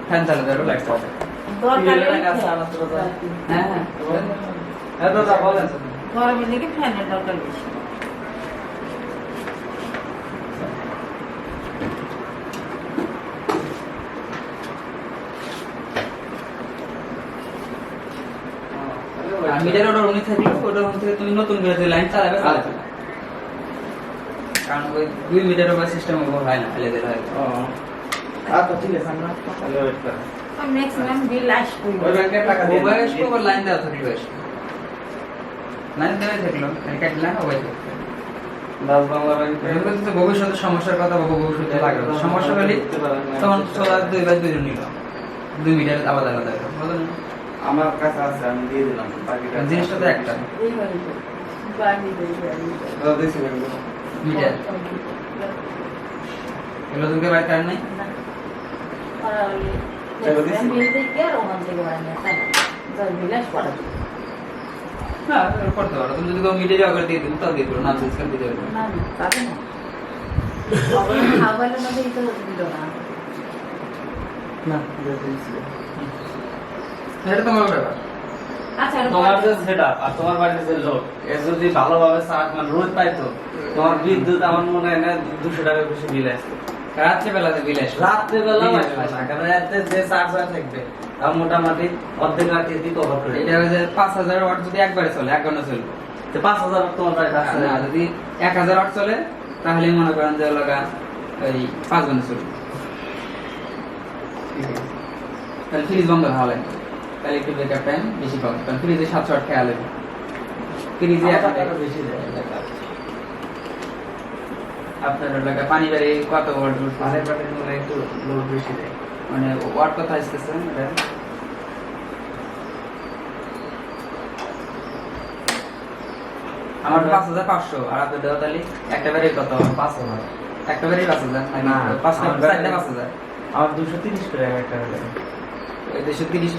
Fan চালাতে পারবো, light চালাতে গরমের দিকে ফ্যানের দরকার বেশি। মিটার অর্ডার উনি থাকলে ওটার মধ্যে থেকে তুমি নতুন করে যে লাইন চালাবে চালাতে পারবে। কারণ ওই 2 মিটার ওভার সিস্টেম ওভার হয় না, ফেলে দিলে হয়। আচ্ছা ঠিক আছে, আমরা তাহলে ওয়েট করি। ম্যাক্সিমাম বিল আসবে। ওই ব্যাংকের টাকা দিয়ে ওভার আসবে, ওভার লাইন দেওয়া থাকলে আসবে। লাইন দেওয়া থাকলো, কাটলে না ওভার থাকবে। দাস বাংলা ব্যাংকে এরকম তো ভবিষ্যতে সমস্যার কথা বলবো, ভবিষ্যতে লাগবে সমস্যা হলে তখন সোলার 2x2 নিল 2 মিটার আলাদা আলাদা বুঝলেন। আমার কাছে আছে, আমি দিয়ে দিলাম বাকিটা। জিনিসটা তো একটা এইভাবে তো বাড়ি দেই দাও দিছি ব্যাংকে। মিটার এগুলো তোকে বাইর কার নাই। বিল থেকে আর ওখান থেকে বাড়ানো যায় বিলাস পড়া না করতে পারো তুমি, যদি মিটারে আগে দিয়ে দিও তাও দিয়ে দিও না, চেঞ্জ করে দিতে পারবে না পাবে না। খাবারের মধ্যে তো দিল না। না দিয়ে দিছি। এটা তোমার ব্যাপার। আচ্ছা তোমার যে সেটআপ আর তোমার বাড়িতে যে লোক, এ যদি ভালোভাবে চার্জ মানে রোজ পাইতো, তোমার বিদ্যুৎ আমার মনে হয় না 200 টাকা বেশি বিল আসবে। রাত্রে বেলাতে বিল আসবে, রাত্রে বেলা আসবে না, কারণ রাতে যে চার্জার থাকবে তার মোটামুটি অর্ধেক রাতে দিয়ে কভার করে। এটা হচ্ছে 5000 ওয়াট যদি একবারে চলে, এক ঘন্টা চলবে। তো 5000 তোমার বাড়িতে আছে না, যদি 1000 ওয়াট চলে তাহলে মনে করেন যে লাগা ওই 5 ঘন্টা চলবে। তাহলে ফ্রিজ বন্ধ ভালো লাগে, তাহলে একটু ব্যাকআপ টাইম বেশি পাবে, কারণ ফ্রিজে 700 ওয়াট খেয়াল হবে। ফ্রিজে আমার টাকা বেশি দেয়। আপনার লাগা পানি বাড়ি কত ওয়াট পানির বাটির মনে হয় একটু লোড বেশি দেয়। মানে ওয়াট কত আসতেছে এটা? আমার 5500 আর আপনার দেওয়া তাহলে একটা বাড়ি কত? 5000। একটা বাড়ি 5000 না, 5000 5000 আমার 230 করে একটা হলে। 230